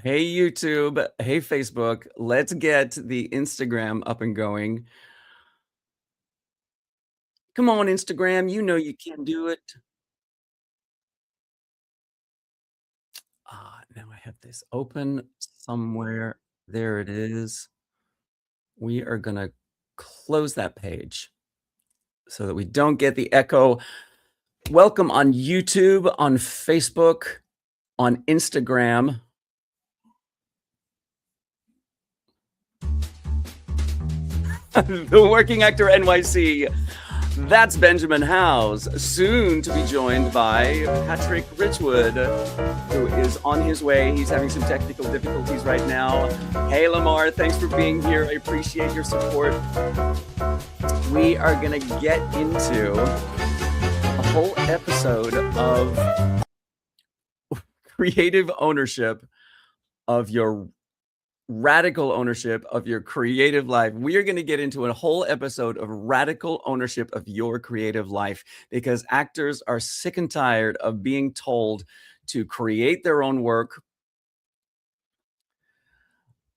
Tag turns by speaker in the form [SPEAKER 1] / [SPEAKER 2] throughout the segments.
[SPEAKER 1] Hey, YouTube. Hey, Facebook. Let's get the Instagram up and going. Come on, Instagram. You know you can do it. Now I have this open somewhere. There it is. We are going to close that page so that we don't get the echo. Welcome on YouTube, on Facebook, on Instagram. The Working Actor NYC. That's Benjamin Howes, soon to be joined by Patrick Richwood, who is on his way. He's having some technical difficulties right now. Hey, Lamar, thanks for being here. I appreciate your support. We are going to get into a whole episode of creative ownership of your radical ownership of your creative life. We are going to get into a whole episode of radical ownership of your creative life because actors are sick and tired of being told to create their own work.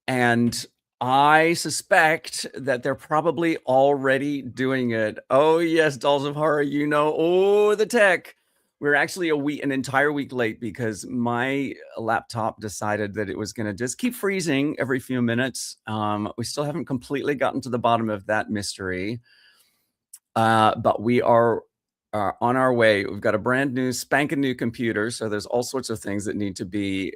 [SPEAKER 1] And I suspect that they're probably already doing it. Oh, yes, Dolls of Horror, the tech. We're actually an entire week late because my laptop decided that it was going to just keep freezing every few minutes. We still haven't completely gotten to the bottom of that mystery, but we are on our way. We've got a brand new, spanking new computer, so there's all sorts of things that need to be...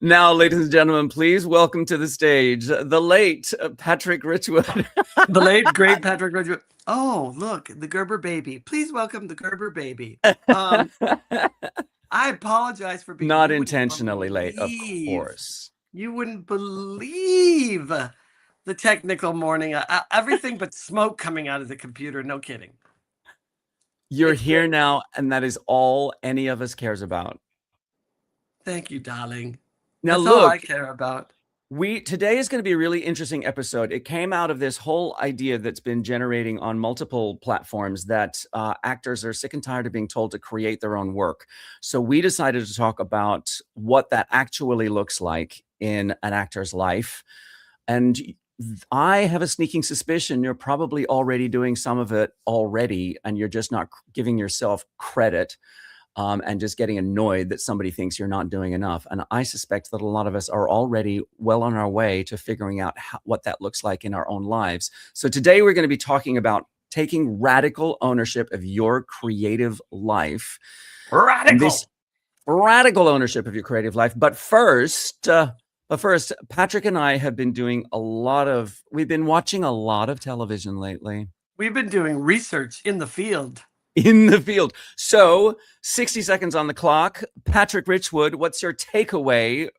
[SPEAKER 1] Now, ladies and gentlemen, please welcome to the stage the late Patrick Richwood.
[SPEAKER 2] The late, great Patrick Richwood. Oh, look, the Gerber baby. Please welcome the Gerber baby. I apologize for being...
[SPEAKER 1] Not intentionally late, of course.
[SPEAKER 2] You wouldn't believe the technical morning. Everything but smoke coming out of the computer. No kidding.
[SPEAKER 1] You're here now, and that is all any of us cares about.
[SPEAKER 2] Thank you, darling.
[SPEAKER 1] Now,
[SPEAKER 2] That's
[SPEAKER 1] look,
[SPEAKER 2] all I care about.
[SPEAKER 1] Today is going to be a really interesting episode. It came out of this whole idea that's been generating on multiple platforms that actors are sick and tired of being told to create their own work. So we decided to talk about what that actually looks like in an actor's life. And I have a sneaking suspicion you're probably already doing some of it already, and you're just not giving yourself credit. And just getting annoyed that somebody thinks you're not doing enough. And I suspect that a lot of us are already well on our way to figuring out what that looks like in our own lives. So today we're going to be talking about taking radical ownership of your creative life. Radical ownership of your creative life. But first, Patrick and I have been doing we've been watching a lot of television lately.
[SPEAKER 2] We've been doing research in the field.
[SPEAKER 1] So 60 seconds on the clock. Patrick Richwood, what's your takeaway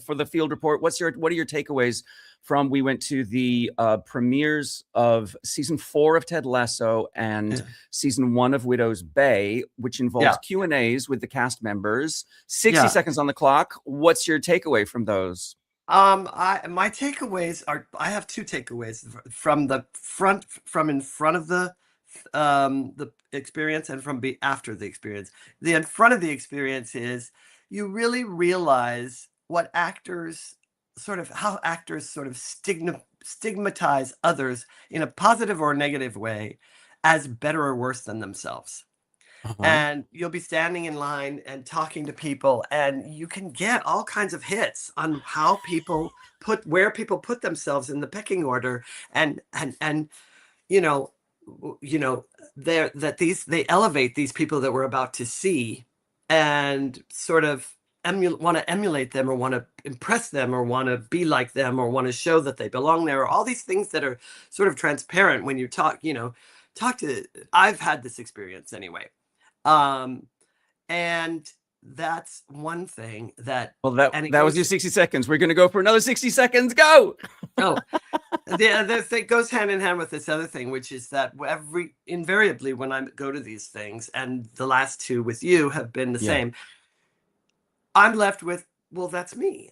[SPEAKER 1] for the field report? What are your takeaways from, we went to the premieres of season 4 of Ted Lasso and season 1 of Widow's Bay, which involves Q&As with the cast members. 60 seconds on the clock. What's your takeaway from those?
[SPEAKER 2] My takeaways are, I have 2 takeaways from in front of the experience and from after the experience. The in front of the experience is you really realize what how actors sort of stigmatize others in a positive or negative way as better or worse than themselves. And you'll be standing in line and talking to people, and you can get all kinds of hits on how where people put themselves in the pecking order, and they elevate these people that we're about to see and sort of want to emulate them or want to impress them or want to be like them or want to show that they belong there, or all these things that are sort of transparent when you talk to... I've had this experience anyway. And that's one thing that...
[SPEAKER 1] Well, that was your 60 seconds. We're going to go for another 60 seconds. Go!
[SPEAKER 2] It goes hand in hand with this other thing, which is that invariably when I go to these things, and the last 2 with you have been the same, I'm left with, well, that's me.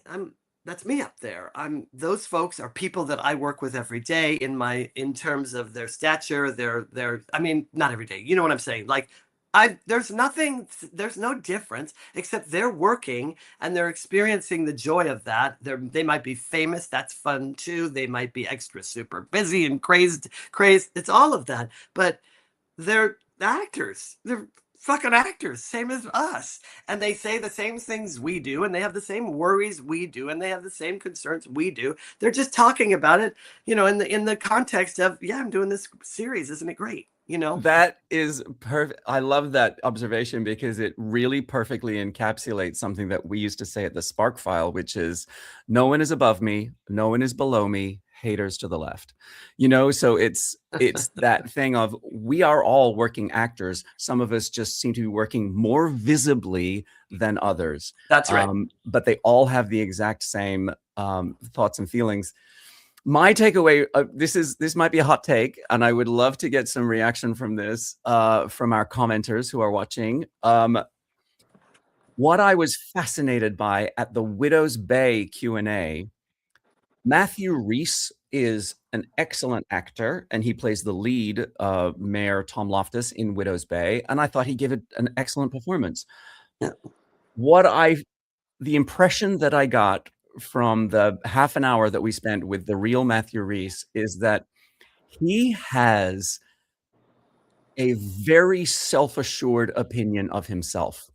[SPEAKER 2] That's me up there. Those folks are people that I work with every day in terms of their stature, their, I mean, not every day, you know what I'm saying? Like, There's no difference except they're working and they're experiencing the joy of that. They might be famous. That's fun too. They might be extra super busy and crazed. It's all of that. But they're actors. They're fucking actors, same as us. And they say the same things we do, and they have the same worries we do, and they have the same concerns we do. They're just talking about it, in the context of, yeah, I'm doing this series. Isn't it great?
[SPEAKER 1] That is perfect. I love that observation because it really perfectly encapsulates something that we used to say at the Spark File, which is no one is above me, no one is below me, haters to the left. So it's that thing of we are all working actors. Some of us just seem to be working more visibly than others.
[SPEAKER 2] That's right.
[SPEAKER 1] But they all have the exact same thoughts and feelings. My takeaway, this might be a hot take, and I would love to get some reaction from this from our commenters who are watching. What I was fascinated by at the Widow's Bay Q&A, Matthew Rhys is an excellent actor, and he plays the lead, Mayor Tom Loftus in Widow's Bay, and I thought he gave it an excellent performance.
[SPEAKER 2] Yeah.
[SPEAKER 1] The impression that I got from the half an hour that we spent with the real Matthew Rhys is that he has a very self-assured opinion of himself.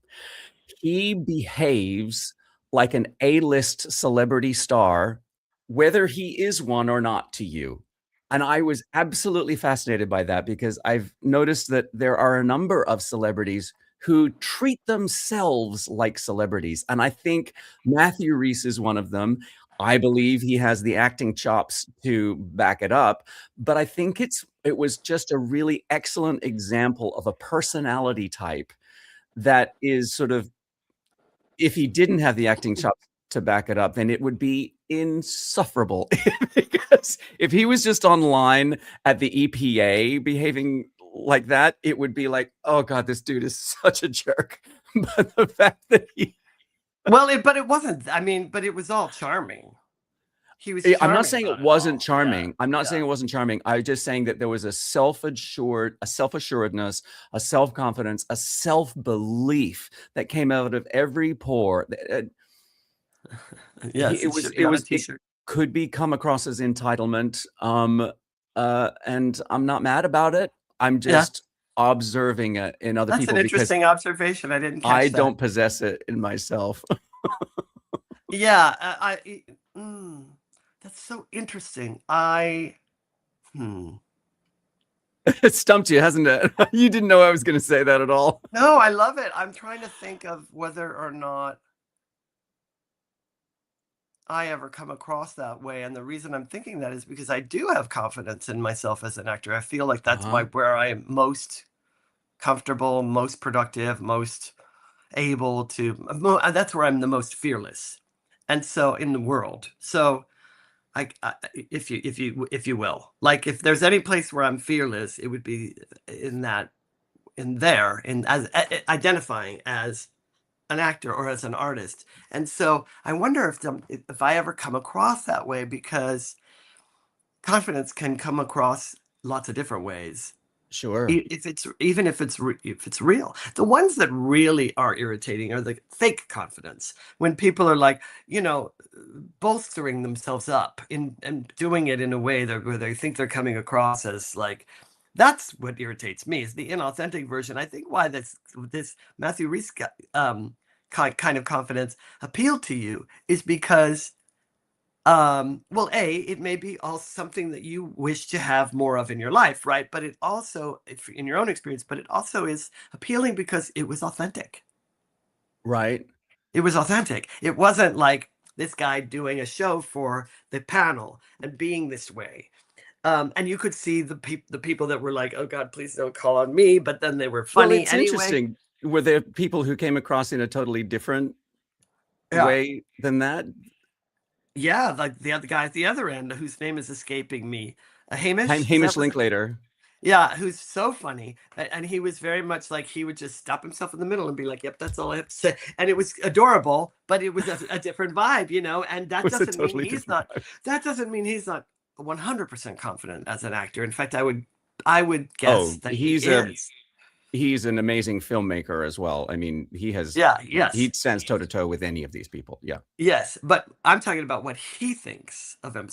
[SPEAKER 1] He behaves like an A-list celebrity star, whether he is one or not to you. And I was absolutely fascinated by that because I've noticed that there are a number of celebrities who treat themselves like celebrities. And I think Matthew Rhys is one of them. I believe he has the acting chops to back it up, but I think it was just a really excellent example of a personality type that is sort of, if he didn't have the acting chops to back it up, then it would be insufferable. Because if he was just online at the EPA behaving like that, it would be like, oh God, this dude is such a jerk. But the fact that
[SPEAKER 2] but it wasn't. I mean, but it was all charming. He was.
[SPEAKER 1] I'm not saying it wasn't charming. Yeah. I'm not saying it wasn't charming. I was just saying that there was a self-assuredness, a self-confidence, a self-belief that came out of every pore.
[SPEAKER 2] Yes,
[SPEAKER 1] it could be come across as entitlement. And I'm not mad about it. I'm just observing it in other people.
[SPEAKER 2] That's an interesting observation. I didn't catch that.
[SPEAKER 1] Don't possess it in myself.
[SPEAKER 2] Yeah, that's so interesting.
[SPEAKER 1] It stumped you, hasn't it? You didn't know I was going to say that at all.
[SPEAKER 2] No, I love it. I'm trying to think of whether or not I ever come across that way. And the reason I'm thinking that is because I do have confidence in myself as an actor. I feel like that's where I am most comfortable, most productive, most able to, that's where I'm the most fearless. And so in the world, so if you will, like if there's any place where I'm fearless, it would be in as identifying as an actor or as an artist. And so I wonder if I ever come across that way, because confidence can come across lots of different ways.
[SPEAKER 1] Sure.
[SPEAKER 2] If it's real. The ones that really are irritating are the fake confidence, when people are like, bolstering themselves up and doing it in a way where they think they're coming across as like, that's what irritates me, is the inauthentic version. I think why this Matthew Rhys kind of confidence appealed to you is because it may be also something that you wish to have more of in your life, right? But it also, in your own experience, but it also is appealing because it was authentic.
[SPEAKER 1] Right.
[SPEAKER 2] It was authentic. It wasn't like this guy doing a show for the panel and being this way. And you could see the people that were like, oh God, please don't call on me. But then they were funny.
[SPEAKER 1] Well, it's interesting. Were there people who came across in a totally different way than that?
[SPEAKER 2] Yeah, like the other guy at the other end, whose name is escaping me.
[SPEAKER 1] Hamish Linklater.
[SPEAKER 2] Yeah, who's so funny. And he was very much like, he would just stop himself in the middle and be like, yep, that's all I have to say. And it was adorable, but it was a different vibe, and that doesn't mean he's not, that doesn't mean he's not 100% confident as an actor. In fact, I would guess that he is.
[SPEAKER 1] he's an amazing filmmaker as well. I mean,
[SPEAKER 2] Yeah, yes.
[SPEAKER 1] he stands toe to toe with any of these people. Yeah.
[SPEAKER 2] Yes, but I'm talking about what he thinks of him.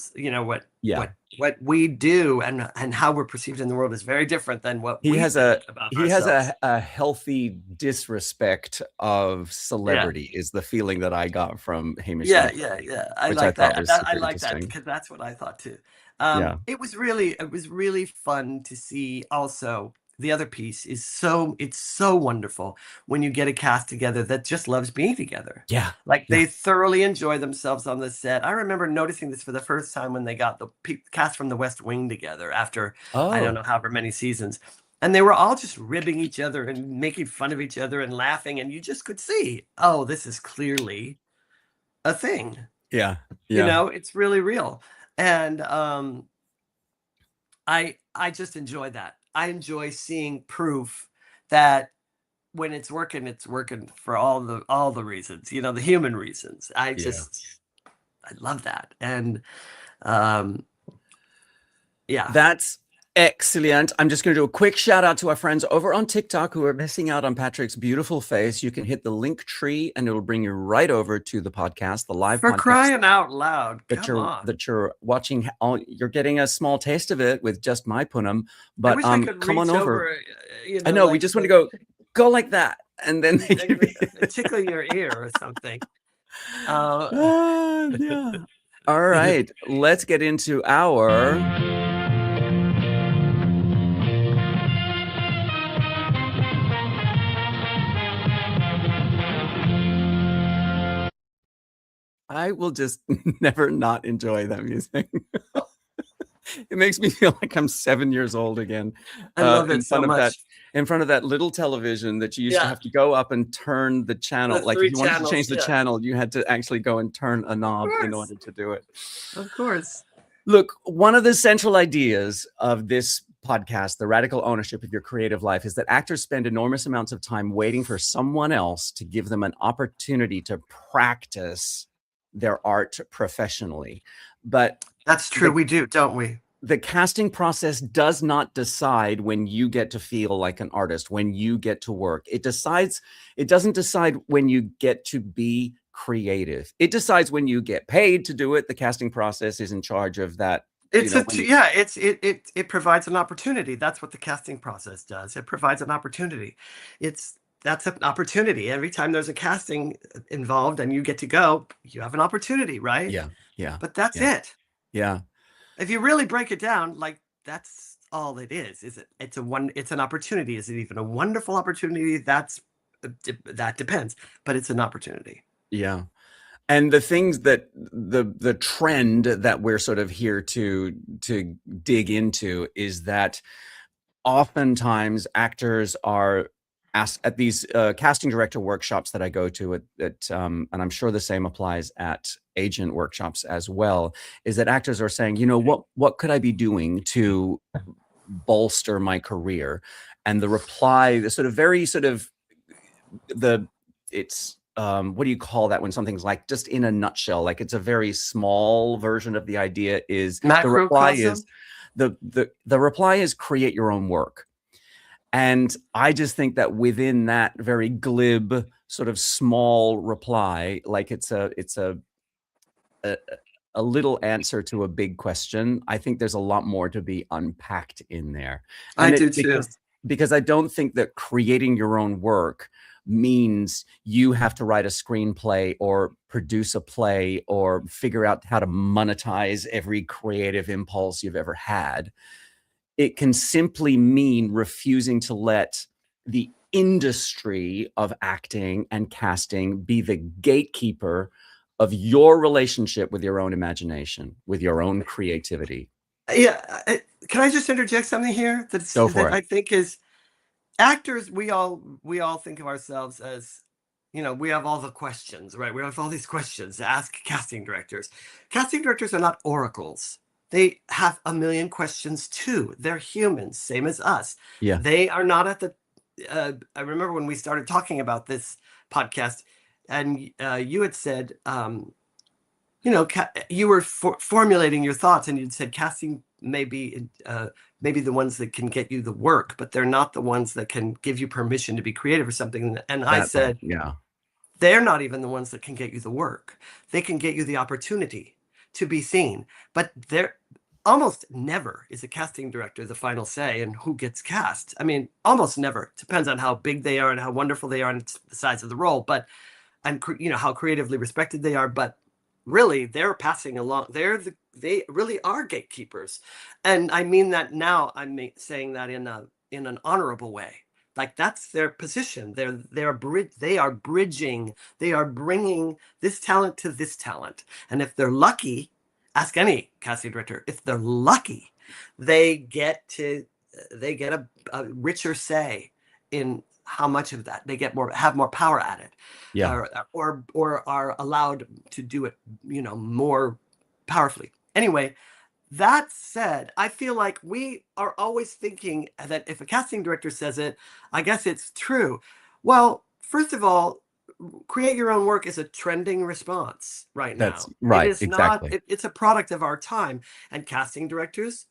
[SPEAKER 2] What
[SPEAKER 1] Yeah.
[SPEAKER 2] what we do and how we're perceived in the world is very different than what
[SPEAKER 1] He
[SPEAKER 2] we
[SPEAKER 1] has
[SPEAKER 2] think about ourselves.
[SPEAKER 1] a healthy disrespect of celebrity is the feeling that I got from Hamish.
[SPEAKER 2] Yeah,
[SPEAKER 1] Smith,
[SPEAKER 2] yeah, yeah. I
[SPEAKER 1] which
[SPEAKER 2] like
[SPEAKER 1] thought
[SPEAKER 2] that.
[SPEAKER 1] was
[SPEAKER 2] I
[SPEAKER 1] super
[SPEAKER 2] like that
[SPEAKER 1] interesting.
[SPEAKER 2] because that's what I thought too.
[SPEAKER 1] Yeah.
[SPEAKER 2] It was really fun to see. Also, the other piece is it's so wonderful when you get a cast together that just loves being together.
[SPEAKER 1] Yeah.
[SPEAKER 2] Like
[SPEAKER 1] Yeah.
[SPEAKER 2] they thoroughly enjoy themselves on the set. I remember noticing this for the first time when they got the cast from The West Wing together after I don't know however many seasons. And they were all just ribbing each other and making fun of each other and laughing. And you just could see, oh, this is clearly a thing.
[SPEAKER 1] Yeah.
[SPEAKER 2] You
[SPEAKER 1] Yeah.
[SPEAKER 2] know, it's really real. And I just enjoy that. I enjoy seeing proof that when it's working for all the reasons, you know, the human reasons. I love that. And yeah.
[SPEAKER 1] That's excellent. I'm just going to do a quick shout out to our friends over on TikTok who are missing out on Patrick's beautiful face. You can hit the link tree and it'll bring you right over to the podcast, the live
[SPEAKER 2] For
[SPEAKER 1] podcast.
[SPEAKER 2] crying out loud.
[SPEAKER 1] That you're watching. You're getting a small taste of it with just my punum. But
[SPEAKER 2] I wish I could
[SPEAKER 1] come on
[SPEAKER 2] reach
[SPEAKER 1] over.
[SPEAKER 2] You know,
[SPEAKER 1] I know we just want to go like that, and then they
[SPEAKER 2] tickle your ear or something.
[SPEAKER 1] Yeah. All right, let's get into our. I will just never not enjoy that music. It makes me feel like I'm 7 years old again.
[SPEAKER 2] I love it so much.
[SPEAKER 1] In front of that little television that you used to have to go up and turn the channel. Like if you wanted to change the channel, you had to actually go and turn a knob in order to do it.
[SPEAKER 2] Of course.
[SPEAKER 1] Look, one of the central ideas of this podcast, The Radical Ownership of Your Creative Life, is that actors spend enormous amounts of time waiting for someone else to give them an opportunity to practice their art professionally. But
[SPEAKER 2] that's true. We do, don't we?
[SPEAKER 1] The casting process does not decide when you get to feel like an artist, when you get to work. It doesn't decide when you get to be creative. It decides when you get paid to do it. The casting process is in charge of that.
[SPEAKER 2] It provides an opportunity. That's what the casting process does. It provides an opportunity. That's an opportunity. Every time there's a casting involved and you get to go, you have an opportunity, right?
[SPEAKER 1] Yeah. Yeah.
[SPEAKER 2] But that's it.
[SPEAKER 1] Yeah.
[SPEAKER 2] If you really break it down, like that's all it is. It's an opportunity. Is it even a wonderful opportunity? That depends, but it's an opportunity.
[SPEAKER 1] Yeah. And the things that the trend that we're sort of here to dig into is that oftentimes actors are asked at these casting director workshops that I go to and I'm sure the same applies at agent workshops as well, is that actors are saying, you know, what could I be doing to bolster my career? And the reply, the sort of very sort of what do you call that when something's like just in a nutshell, like it's a very small version of the idea is the reply is create your own work. And I just think that within that very glib sort of small reply, like it's a little answer to a big question, I think there's a lot more to be unpacked in there.
[SPEAKER 2] And I do too.
[SPEAKER 1] Because I don't think that creating your own work means you have to write a screenplay or produce a play or figure out how to monetize every creative impulse you've ever had. It can simply mean refusing to let the industry of acting and casting be the gatekeeper of your relationship with your own imagination, with your own creativity.
[SPEAKER 2] Yeah. Can I just interject something here? I think is actors, we all think of ourselves as, you know, we have all the questions, right? We have all these questions to ask casting directors. Casting directors are not oracles. They have a million questions too. They're humans, same as us.
[SPEAKER 1] Yeah.
[SPEAKER 2] They are not at the, I remember when we started talking about this podcast and you had said, you know, you were formulating your thoughts and you'd said casting may be maybe the ones that can get you the work, but they're not the ones that can give you permission to be creative or something. And I said,
[SPEAKER 1] yeah,
[SPEAKER 2] they're not even the ones that can get you the work. They can get you the opportunity to be seen, but they're almost never is a casting director the final say in who gets cast. I mean, almost never. It depends on how big they are and how wonderful they are and the size of the role, but and how creatively respected they are. But really, they're passing along. They really are gatekeepers, and I mean that now. I'm saying that in an honorable way. Like that's their position. They are bridging. They are bringing this talent to this talent, and if they're lucky, ask any casting director. If they're lucky, they get a richer say in how much of that they have more power at it,
[SPEAKER 1] yeah.
[SPEAKER 2] or are allowed to do it, more powerfully. Anyway, that said, I feel like we are always thinking that if a casting director says it, I guess it's true. Well, first of all, create your own work is a trending response right now.
[SPEAKER 1] That's right.
[SPEAKER 2] It is
[SPEAKER 1] Exactly.
[SPEAKER 2] not, it's a product of our time. And casting directors,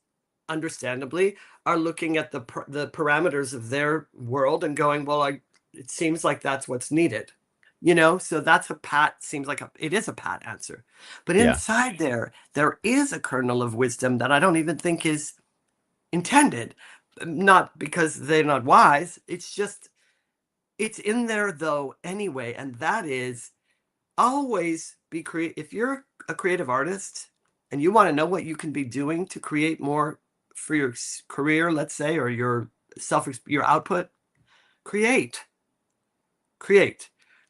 [SPEAKER 2] understandably, are looking at the parameters of their world and going, well, it seems like that's what's needed. So that's it is a pat answer. But
[SPEAKER 1] Yeah.
[SPEAKER 2] inside there is a kernel of wisdom that I don't even think is intended. Not because they're not wise. It's just, it's in there though anyway. And that is always be creative. If you're a creative artist and you want to know what you can be doing to create more for your career, let's say, or your output, create.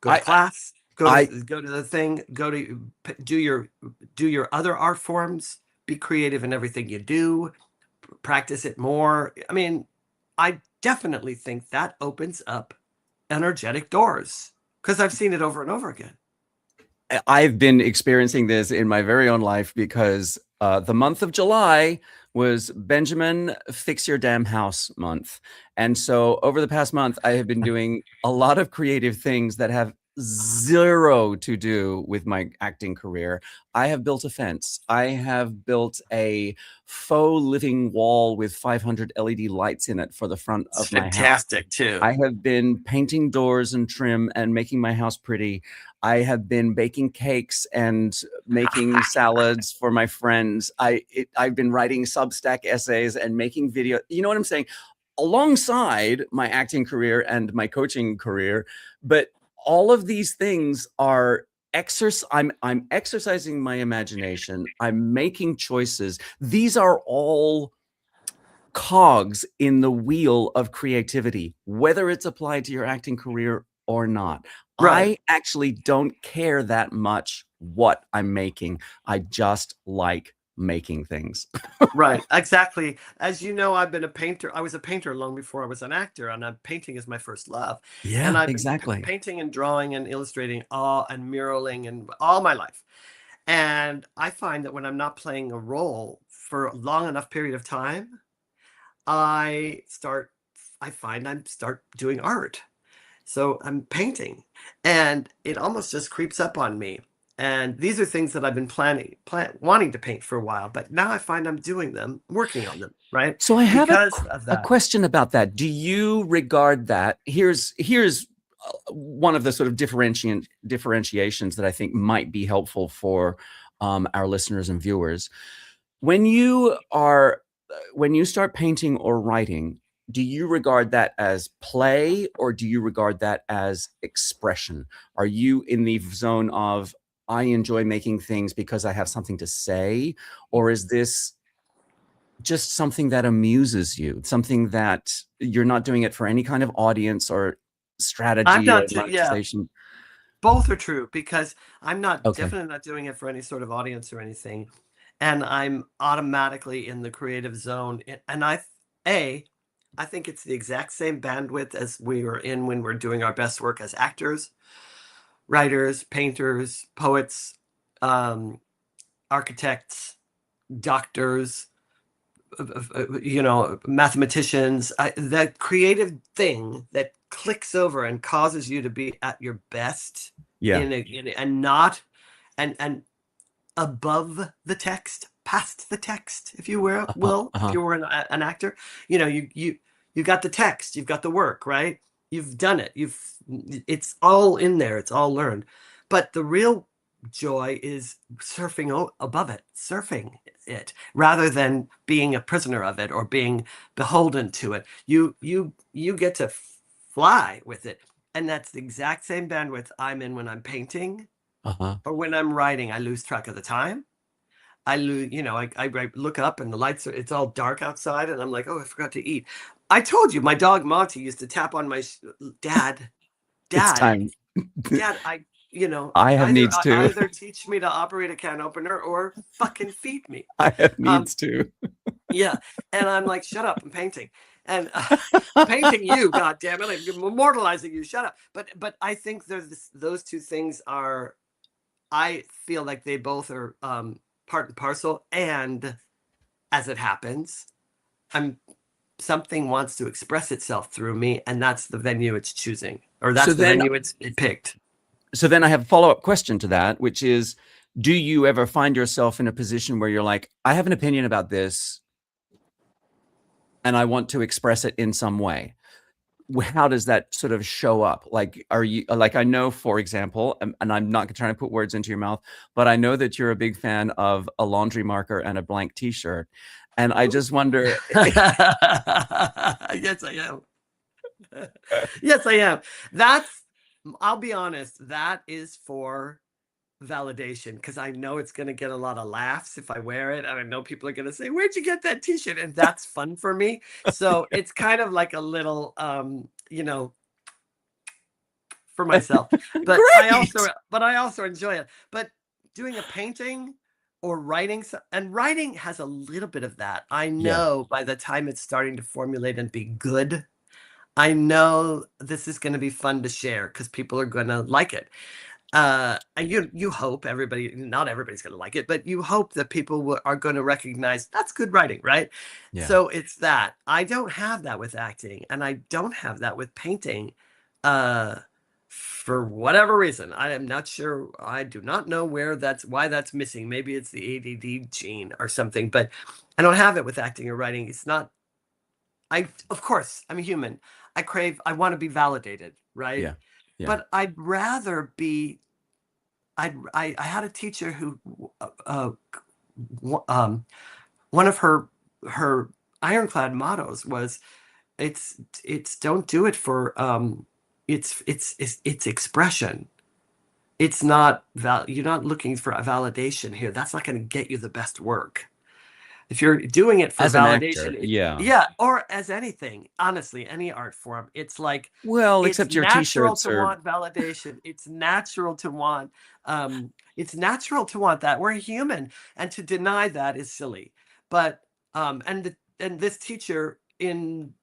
[SPEAKER 2] Go to class, go to the thing, do your other art forms, be creative in everything you do, practice it more. I mean, I definitely think that opens up energetic doors because I've seen it over and over again.
[SPEAKER 1] I've been experiencing this in my very own life because the month of July was Benjamin Fix Your Damn House month. And so over the past month, I have been doing a lot of creative things that have zero to do with my acting career. I have built a fence. I have built a faux living wall with 500 LED lights in it for the front of my house.
[SPEAKER 2] Fantastic too.
[SPEAKER 1] I have been painting doors and trim and making my house pretty. I have been baking cakes and making salads for my friends. I've been writing Substack essays and making video. You know what I'm saying? Alongside my acting career and my coaching career, but all of these things are I'm exercising my imagination. I'm making choices. These are all cogs in the wheel of creativity, whether it's applied to your acting career or not.
[SPEAKER 2] Right.
[SPEAKER 1] I actually don't care that much what I'm making. I just like making things.
[SPEAKER 2] Right, exactly. As you know, I've been a painter. I was a painter long before I was an actor, and painting is my first love. And
[SPEAKER 1] Yeah,
[SPEAKER 2] I've
[SPEAKER 1] exactly.
[SPEAKER 2] been painting and drawing and illustrating and muraling and all my life. And I find that when I'm not playing a role for a long enough period of time, I start doing art. So I'm painting, and it almost just creeps up on me. And these are things that I've been wanting to paint for a while, but now I find I'm doing them, working on them, right?
[SPEAKER 1] So I have
[SPEAKER 2] Because of
[SPEAKER 1] a
[SPEAKER 2] that.
[SPEAKER 1] question about that. Do you regard that? Here's one of the sort of differentiations that I think might be helpful for our listeners and viewers. When you start painting or writing, do you regard that as play or do you regard that as expression? Are you in the zone of, I enjoy making things because I have something to say? Or is this just something that amuses you, something that you're not doing it for any kind of audience or strategy or monetization?
[SPEAKER 2] Both are true, because I'm
[SPEAKER 1] Okay.
[SPEAKER 2] definitely not doing it for any sort of audience or anything. And I'm automatically in the creative zone. And I think it's the exact same bandwidth as we were in when we're doing our best work as actors, writers, painters, poets, architects, doctors, mathematicians. That creative thing that clicks over and causes you to be at your best,
[SPEAKER 1] Yeah.
[SPEAKER 2] and not and above the text, passed the text, if you will, if
[SPEAKER 1] Uh-huh.
[SPEAKER 2] you were an actor. You got the text, you've got the work, right? You've done it. It's all in there. It's all learned. But the real joy is surfing above it, surfing it, rather than being a prisoner of it or being beholden to it. You get to fly with it. And that's the exact same bandwidth I'm in when I'm painting or when I'm writing. I lose track of the time. I lose, I look up and the lights it's all dark outside and I'm like, oh, I forgot to eat. I told you my dog Monty used to tap on my dad,
[SPEAKER 1] It's time.
[SPEAKER 2] I
[SPEAKER 1] have needs too.
[SPEAKER 2] either teach me to operate a can opener or fucking feed me.
[SPEAKER 1] I have needs too.
[SPEAKER 2] Yeah. And I'm like, shut up, I'm painting. And painting you, God damn it, I'm immortalizing you, shut up. But I think those two things are, I feel like they both are part and parcel. And as it happens, something wants to express itself through me, and that's the venue it's choosing, or that's the venue it picked.
[SPEAKER 1] So then I have a follow-up question to that, which is, do you ever find yourself in a position where you're like, I have an opinion about this and I want to express it in some way? How does that sort of show up? Like, are you like, I know, for example, and I'm not trying to put words into your mouth, but I know that you're a big fan of a laundry marker and a blank t-shirt. And I just wonder.
[SPEAKER 2] Yes, I am. Yes, I am. I'll be honest, that is for validation, because I know it's going to get a lot of laughs if I wear it, and I know people are going to say, where'd you get that t-shirt? And that's fun for me. So it's kind of like a little for myself, but I also enjoy it. But doing a painting or writing, and writing has a little bit of that. I know by the time it's starting to formulate and be good, I know this is going to be fun to share because people are going to like it. And you hope not everybody's going to like it, but you hope that people are going to recognize that's good writing, right? Yeah. So it's that. I don't have that with acting, and I don't have that with painting. For whatever reason, I am not sure. I do not know why that's missing. Maybe it's the ADD gene or something, but I don't have it with acting or writing. It's not. Of course, I'm a human. I want to be validated, right? Yeah. Yeah. But I'd rather be. I had a teacher who, one of her ironclad mottos was, it's don't do it for it's expression. It's not you're not looking for a validation here. That's not going to get you the best work. If you're doing it for
[SPEAKER 1] as
[SPEAKER 2] validation,
[SPEAKER 1] an actor,
[SPEAKER 2] or as anything, honestly, any art form, it's like,
[SPEAKER 1] except your t-shirts
[SPEAKER 2] to want validation. It's natural to want, that. We're human, and to deny that is silly. But and this teacher in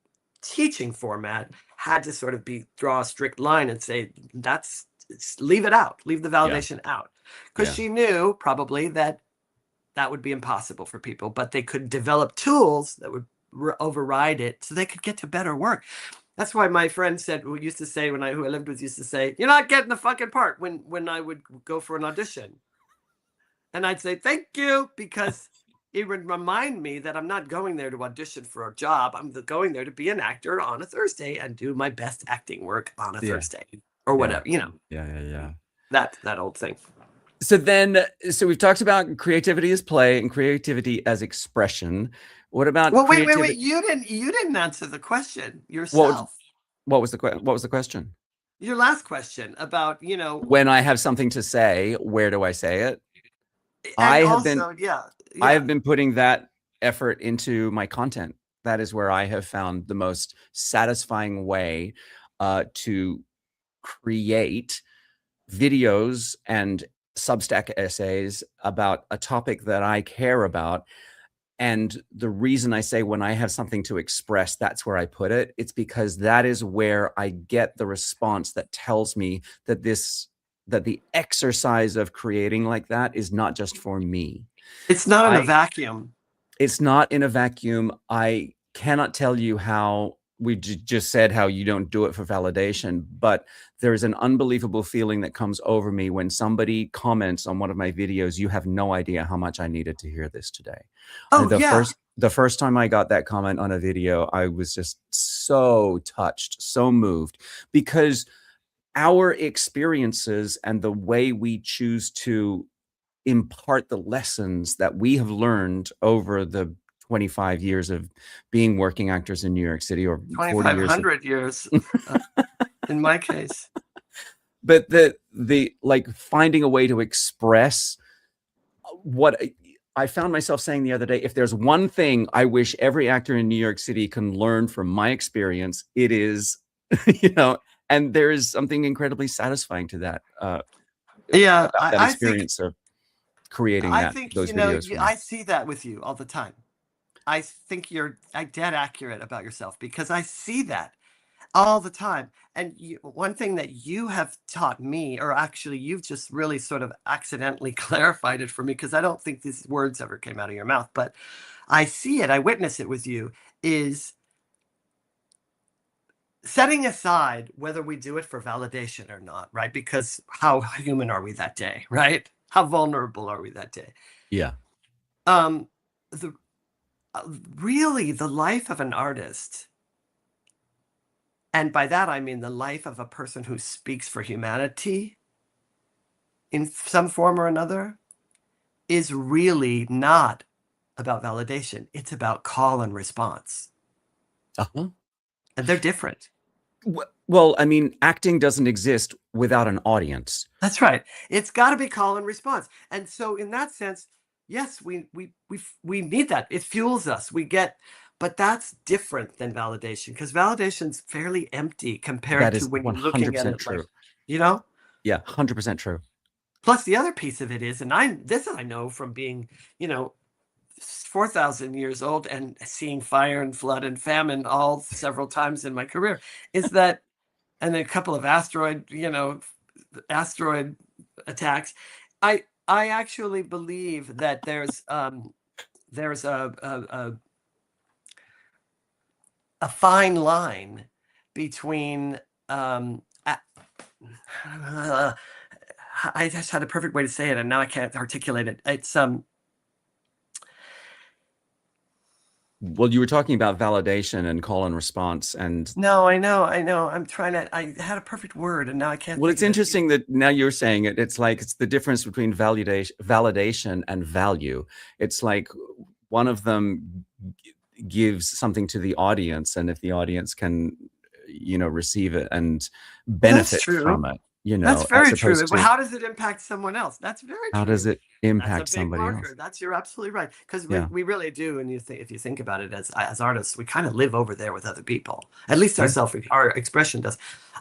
[SPEAKER 2] teaching format had to sort of draw a strict line and say, leave it out, leave the validation out, because she knew probably that would be impossible for people, but they could develop tools that would override it so they could get to better work. That's why my friend who I lived with used to say, you're not getting the fucking part when I would go for an audition. And I'd say, thank you, because it would remind me that I'm not going there to audition for a job. I'm going there to be an actor on a Thursday and do my best acting work on a Thursday or whatever,
[SPEAKER 1] Yeah.
[SPEAKER 2] That old thing.
[SPEAKER 1] So we've talked about creativity as play and creativity as expression. What about?
[SPEAKER 2] Well, wait. You didn't answer the question yourself.
[SPEAKER 1] What was the question?
[SPEAKER 2] Your last question about,
[SPEAKER 1] when I have something to say, where do I say it? I have been putting that effort into my content. That is where I have found the most satisfying way to create videos and Substack essays about a topic that I care about. And the reason I say when I have something to express, that's where I put it. It's because that is where I get the response that tells me that the exercise of creating like that is not just for me.
[SPEAKER 2] It's not in a vacuum.
[SPEAKER 1] It's not in a vacuum. I cannot tell you how just said how you don't do it for validation, but there's an unbelievable feeling that comes over me when somebody comments on one of my videos, "You have no idea how much I needed to hear this today."
[SPEAKER 2] Oh,
[SPEAKER 1] And
[SPEAKER 2] yeah.
[SPEAKER 1] the first time I got that comment on a video, I was just so touched, so moved, because our experiences and the way we choose to impart the lessons that we have learned over the 25 years of being working actors in New York City, or 40 years of
[SPEAKER 2] 2,500 years in my case.
[SPEAKER 1] but the like finding a way to express what I found myself saying the other day, if there's one thing I wish every actor in New York City can learn from my experience, it is, and there is something incredibly satisfying to that,
[SPEAKER 2] Yeah,
[SPEAKER 1] about that
[SPEAKER 2] I think
[SPEAKER 1] experience of creating
[SPEAKER 2] I think,
[SPEAKER 1] those videos for me.
[SPEAKER 2] I see that with you all the time. I think you're dead accurate about yourself, because I see that all the time. And one thing that you have taught me, or actually you've just really sort of accidentally clarified it for me, because I don't think these words ever came out of your mouth, but I see it, I witness it with you, is setting aside whether we do it for validation or not, right? Because how human are we that day, right? How vulnerable are we that day?
[SPEAKER 1] Yeah.
[SPEAKER 2] Um, the really the life of an artist, and by that I mean the life of a person who speaks for humanity in some form or another, is really not about validation. It's about call and response,
[SPEAKER 1] Uh-huh.
[SPEAKER 2] and they're different.
[SPEAKER 1] Well, I mean, acting doesn't exist without an audience.
[SPEAKER 2] That's right. It's got to be call and response. And so in that sense, yes, we need that. It fuels us. But that's different than validation, because validation's fairly empty compared
[SPEAKER 1] That
[SPEAKER 2] to
[SPEAKER 1] is
[SPEAKER 2] when you're looking at
[SPEAKER 1] 100%
[SPEAKER 2] it, like,
[SPEAKER 1] true.
[SPEAKER 2] you know?
[SPEAKER 1] Yeah, 100% true.
[SPEAKER 2] Plus the other piece of it is, and I know from being, 4,000 years old and seeing fire and flood and famine all several times in my career, is that, and then a couple of asteroid attacks. I actually believe that there's a fine line between I just had a perfect way to say it, and now I can't articulate it. It's
[SPEAKER 1] Well, you were talking about validation and call and response, and
[SPEAKER 2] no, I know. I'm trying to. I had a perfect word, and now I can't.
[SPEAKER 1] well,
[SPEAKER 2] think
[SPEAKER 1] it's
[SPEAKER 2] of it.
[SPEAKER 1] interesting that now you're saying it. It's like it's the difference between validation and value. It's like one of them gives something to the audience, and if the audience can, receive it and benefit from it,
[SPEAKER 2] That's
[SPEAKER 1] as
[SPEAKER 2] very true.
[SPEAKER 1] opposed
[SPEAKER 2] But
[SPEAKER 1] to
[SPEAKER 2] how does it impact someone else? That's very
[SPEAKER 1] how
[SPEAKER 2] true.
[SPEAKER 1] does it
[SPEAKER 2] That's
[SPEAKER 1] impact
[SPEAKER 2] a big
[SPEAKER 1] somebody
[SPEAKER 2] marker.
[SPEAKER 1] else?
[SPEAKER 2] You're absolutely right. Because
[SPEAKER 1] Yeah.
[SPEAKER 2] we really do, and if you think about it, as artists, we kind of live over there with other people. At least
[SPEAKER 1] Yeah.
[SPEAKER 2] our expression does.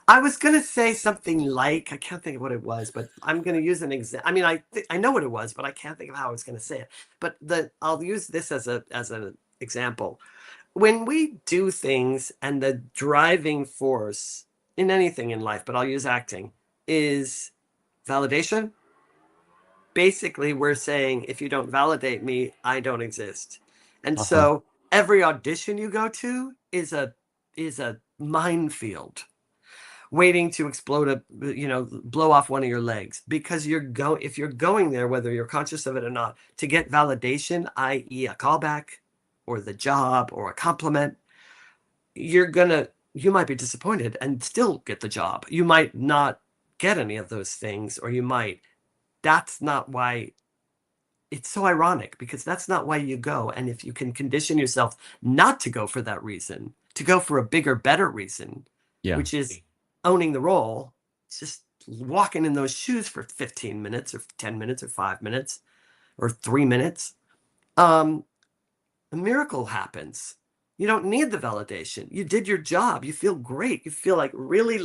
[SPEAKER 2] I was gonna say something like, I can't think of what it was, but I'm gonna use an example. I mean, I know what it was, but I can't think of how I was gonna say it. But I'll use this as an example. When we do things, and the driving force in anything in life, but I'll use acting, is validation. Basically, we're saying, if you don't validate me, I don't exist. And so every audition you go to is a minefield waiting to explode, blow off one of your legs, because if you're going there, whether you're conscious of it or not, to get validation, i.e. a callback or the job or a compliment, you might be disappointed and still get the job. You might not get any of those things, or that's not why. It's so ironic, because that's not why you go. And if you can condition yourself not to go for that reason, to go for a bigger, better reason, which is owning the role, it's just walking in those shoes for 15 minutes or 10 minutes or 5 minutes or 3 minutes, a miracle happens. You don't need the validation. You did your job. You feel great. You feel really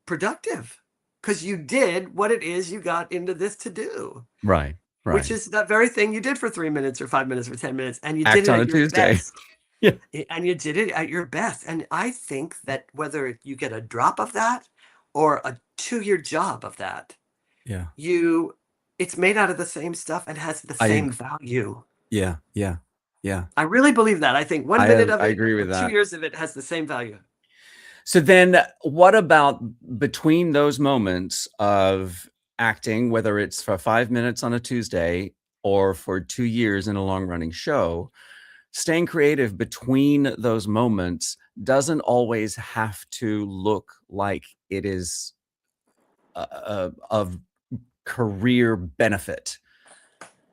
[SPEAKER 2] productive, because you did what it is you got into this to do.
[SPEAKER 1] Right.
[SPEAKER 2] Which is that very thing you did for 3 minutes or 5 minutes or 10 minutes, and you
[SPEAKER 1] Act
[SPEAKER 2] did it
[SPEAKER 1] on
[SPEAKER 2] at
[SPEAKER 1] a
[SPEAKER 2] your
[SPEAKER 1] Tuesday.
[SPEAKER 2] best.
[SPEAKER 1] Yeah.
[SPEAKER 2] And you did it at your best. And I think that whether you get a drop of that or a 2-year job of that, it's made out of the same stuff and has the same value.
[SPEAKER 1] Yeah. Yeah.
[SPEAKER 2] I really believe that. I think 1 minute of
[SPEAKER 1] I
[SPEAKER 2] it
[SPEAKER 1] agree
[SPEAKER 2] or
[SPEAKER 1] with
[SPEAKER 2] 2
[SPEAKER 1] that.
[SPEAKER 2] years of it has the same value.
[SPEAKER 1] So then what about between those moments of acting, whether it's for 5 minutes on a Tuesday or for 2 years in a long running show, staying creative between those moments doesn't always have to look like it is of career benefit.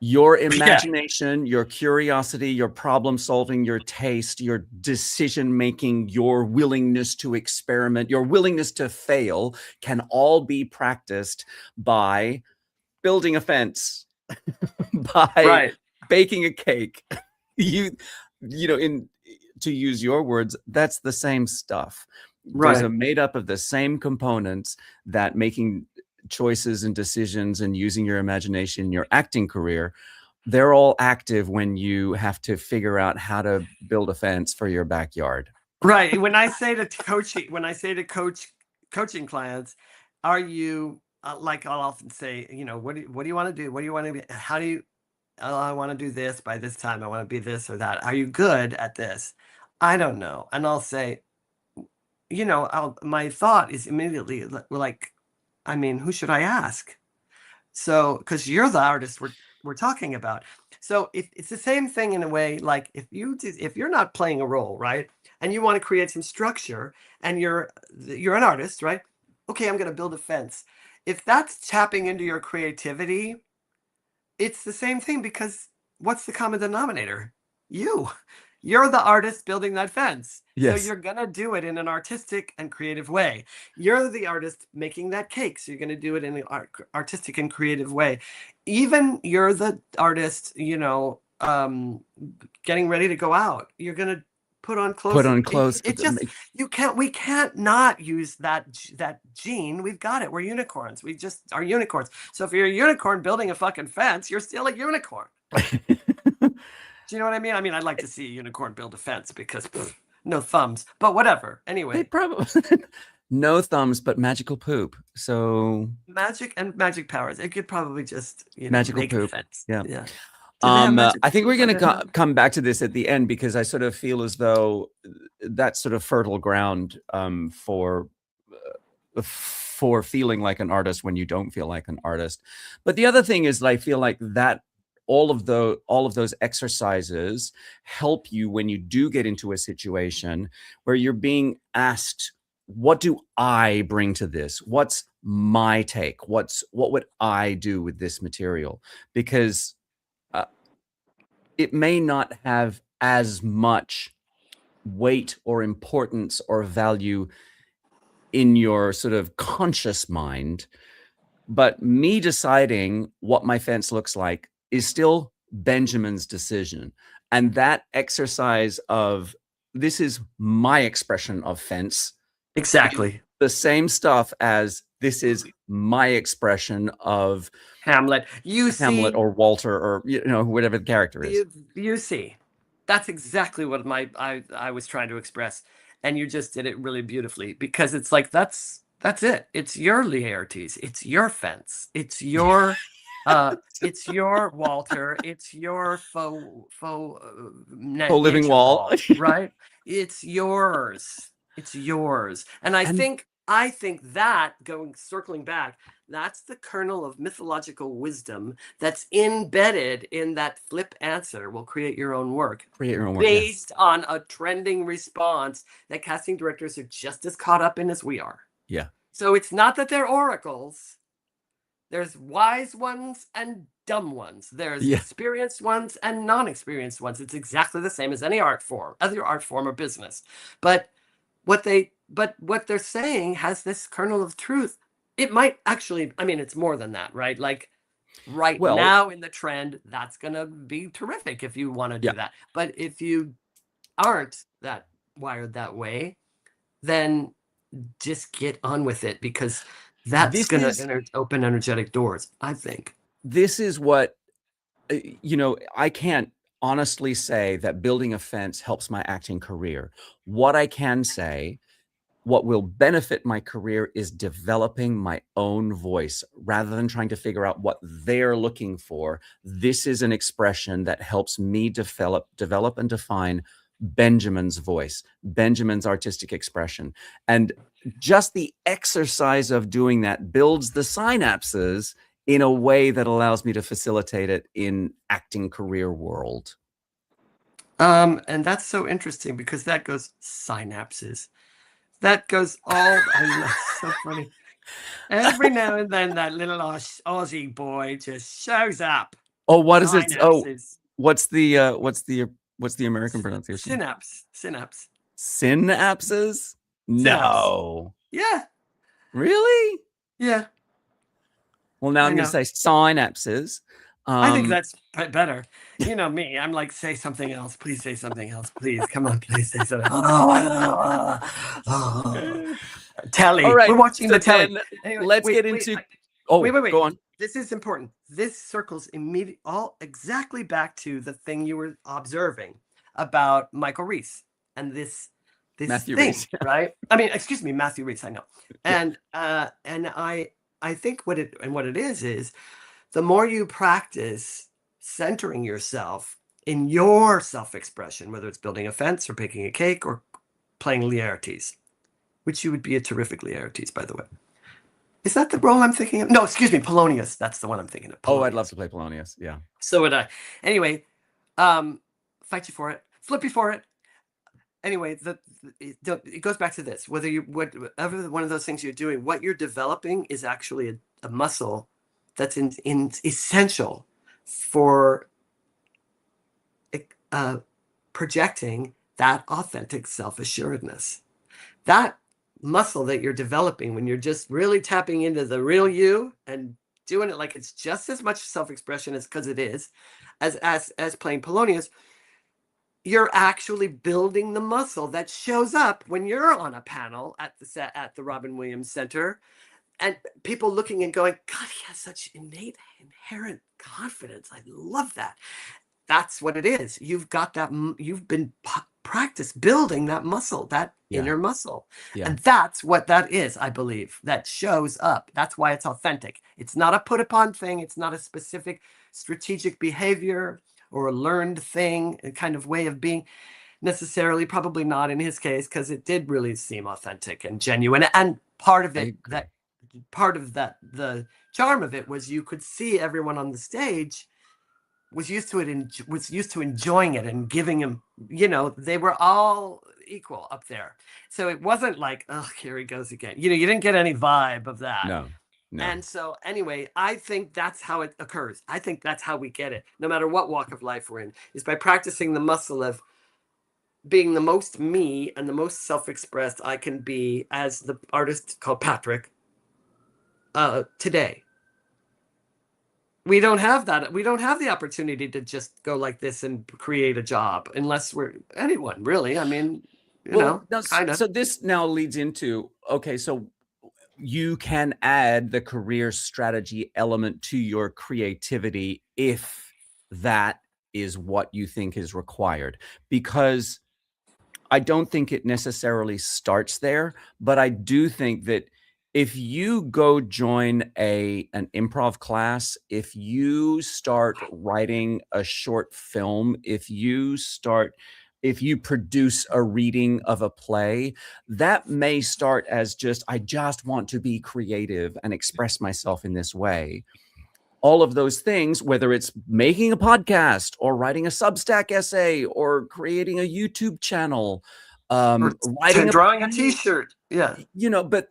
[SPEAKER 1] Your imagination, your curiosity, your problem solving, your taste, your decision making, your willingness to experiment, your willingness to fail can all be practiced by building a fence, by
[SPEAKER 2] Right.
[SPEAKER 1] baking a cake. You know, to use your words, that's the same stuff. Those
[SPEAKER 2] Right.
[SPEAKER 1] are made up of the same components that making choices and decisions and using your imagination in your acting career, they're all active when you have to figure out how to build a fence for your backyard.
[SPEAKER 2] Right. When I say to coaching clients, are you like I'll often say, what do you want to do? What do you want to be? How do you? Oh, I want to do this by this time. I want to be this or that. Are you good at this? I don't know. And I'll say, my thought is immediately like, I mean, who should I ask? So, because you're the artist we're talking about. So if it's the same thing in a way, like if you're not playing a role, right, and you want to create some structure, and you're an artist, right? Okay, I'm going to build a fence. If that's tapping into your creativity, it's the same thing, because what's the common denominator? You're the artist building that fence. So
[SPEAKER 1] Yes.
[SPEAKER 2] you're going to do it in an artistic and creative way. You're the artist making that cake. So you're going to do it in an artistic and creative way. Even you're the artist, getting ready to go out. You're going to put on clothes.
[SPEAKER 1] Put on clothes.
[SPEAKER 2] We can't not use that gene. We've got it. We're unicorns. We just are unicorns. So if you're a unicorn building a fucking fence, you're still a unicorn. Do you know what I mean? I mean, I'd like to see a unicorn build a fence because no thumbs, but whatever. Anyway,
[SPEAKER 1] they probably no thumbs, but magical poop. So
[SPEAKER 2] magic powers. It could probably just
[SPEAKER 1] magical
[SPEAKER 2] make
[SPEAKER 1] poop.
[SPEAKER 2] a fence.
[SPEAKER 1] Yeah.
[SPEAKER 2] I
[SPEAKER 1] think we're going to come back to this at the end, because I sort of feel as though that's sort of fertile ground for feeling like an artist when you don't feel like an artist. But the other thing is, I feel like that all of those exercises help you when you do get into a situation where you're being asked, what do I bring to this? What's my take? What would I do with this material? Because it may not have as much weight or importance or value in your sort of conscious mind, but me deciding what my fence looks like is still Benjamin's decision. And that exercise of, this is my expression of fence,
[SPEAKER 2] Exactly.
[SPEAKER 1] the same stuff as this is my expression of
[SPEAKER 2] Hamlet.
[SPEAKER 1] Hamlet or Walter, or whatever the character is.
[SPEAKER 2] You see, that's exactly what I was trying to express, and you just did it really beautifully, because it's like that's it. It's your Laertes. It's your fence. It's your it's your Walter. It's your faux
[SPEAKER 1] living wall,
[SPEAKER 2] right? It's yours. It's yours. And I think that, circling back, that's the kernel of mythological wisdom that's embedded in that flip answer. Will create your own work.
[SPEAKER 1] Create your own work.
[SPEAKER 2] Based on a trending response that casting directors are just as caught up in as we are.
[SPEAKER 1] Yeah.
[SPEAKER 2] So it's not that they're oracles. There's wise ones and dumb ones. There's experienced ones and non-experienced ones. It's exactly the same as any other art form or business. But what they're saying has this kernel of truth. It might actually, I mean, it's more than that, right? Like now in the trend, that's going to be terrific if you want to do that. But if you aren't that wired that way, then just get on with it, because that's going to open energetic doors, I think.
[SPEAKER 1] This is what, I can't honestly say that building a fence helps my acting career. What I can say what will benefit my career is developing my own voice rather than trying to figure out what they're looking for. This is an expression that helps me develop and define Benjamin's voice, Benjamin's artistic expression. And just the exercise of doing that builds the synapses in a way that allows me to facilitate it in acting career world.
[SPEAKER 2] And that's so interesting because that goes synapses. That goes all, that's so funny. Every now and then that little Aussie boy just shows up.
[SPEAKER 1] Oh, what is it? Oh,
[SPEAKER 2] Synapses.
[SPEAKER 1] what's the American pronunciation?
[SPEAKER 2] Synapse.
[SPEAKER 1] Synapses? No.
[SPEAKER 2] Yeah.
[SPEAKER 1] Really?
[SPEAKER 2] Yeah.
[SPEAKER 1] Well, now I'm going to say synapses.
[SPEAKER 2] I think that's better. You know me. I'm like, say something else. Please say something else. Please. Come on. Please say something. Telly.
[SPEAKER 1] All right.
[SPEAKER 2] We're watching the telly.
[SPEAKER 1] Anyway, let's get into... Wait. Go on.
[SPEAKER 2] This is important. This circles exactly back to the thing you were observing about Michael Reese and this
[SPEAKER 1] Matthew
[SPEAKER 2] thing,
[SPEAKER 1] Reese.
[SPEAKER 2] right? I mean, excuse me, Matthew Reese. I know. And I think what it is the more you practice centering yourself in your self-expression, whether it's building a fence or baking a cake or playing Laertes, which you would be a terrific Laertes, by the way. Is that the role I'm thinking of? No, excuse me, Polonius. That's the one I'm thinking of.
[SPEAKER 1] Polonius. Oh, I'd love to play Polonius. Yeah.
[SPEAKER 2] So would I. Anyway, fight you for it. Flip you for it. Anyway, it goes back to this. Whatever one of those things you're doing, what you're developing is actually a muscle that's essential for projecting that authentic self-assuredness. That muscle that you're developing when you're just really tapping into the real you and doing it like it's just as much self-expression as because it is as playing Polonius, you're actually building the muscle that shows up when you're on a panel at the Robin Williams Center and people looking and going, God, he has such innate, inherent confidence. I love that. That's what it is. You've got that. You've been practice building that muscle, that inner muscle. Yeah. And that's what that is, I believe, that shows up. That's why it's authentic. It's not a put upon thing. It's not a specific strategic behavior or a learned thing, a kind of way of being necessarily, probably not in his case, because it did really seem authentic and genuine. And part of it, the charm of it was you could see everyone on the stage was used to it and was used to enjoying it and giving him, they were all equal up there. So it wasn't like, oh, here he goes again. You didn't get any vibe of that.
[SPEAKER 1] No.
[SPEAKER 2] And so anyway, I think that's how it occurs. I think that's how we get it, no matter what walk of life we're in, is by practicing the muscle of being the most me and the most self-expressed I can be as the artist called Patrick today. We don't have that. We don't have the opportunity to just go like this and create a job unless we're anyone really. I mean, kind of.
[SPEAKER 1] So this now leads into, okay, so you can add the career strategy element to your creativity if that is what you think is required, because I don't think it necessarily starts there, but I do think that if you go join an improv class, if you start writing a short film, if you produce a reading of a play, that may start as I just want to be creative and express myself in this way. All of those things, whether it's making a podcast or writing a Substack essay or creating a YouTube channel,
[SPEAKER 2] drawing a t-shirt. Yeah.
[SPEAKER 1] But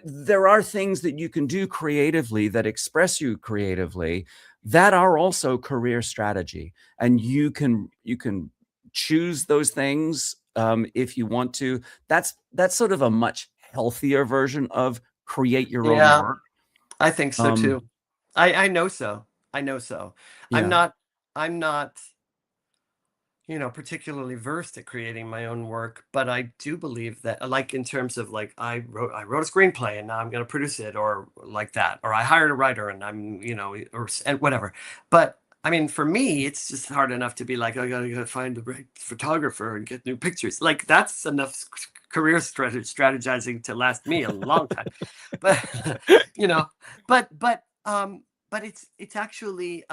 [SPEAKER 1] there are things that you can do creatively that express you creatively that are also career strategy. And you can choose those things if you want to. That's sort of a much healthier version of create your own work.
[SPEAKER 2] I think so too. I know so. Yeah. I'm not particularly versed at creating my own work, but I do believe that, like, in terms of like, I wrote a screenplay and now I'm going to produce it, or like that, or I hired a writer and I'm, and whatever. But I mean, for me, it's just hard enough to be like, I gotta find the right photographer and get new pictures. Like, that's enough career strategizing to last me a long time. But you know, but it's actually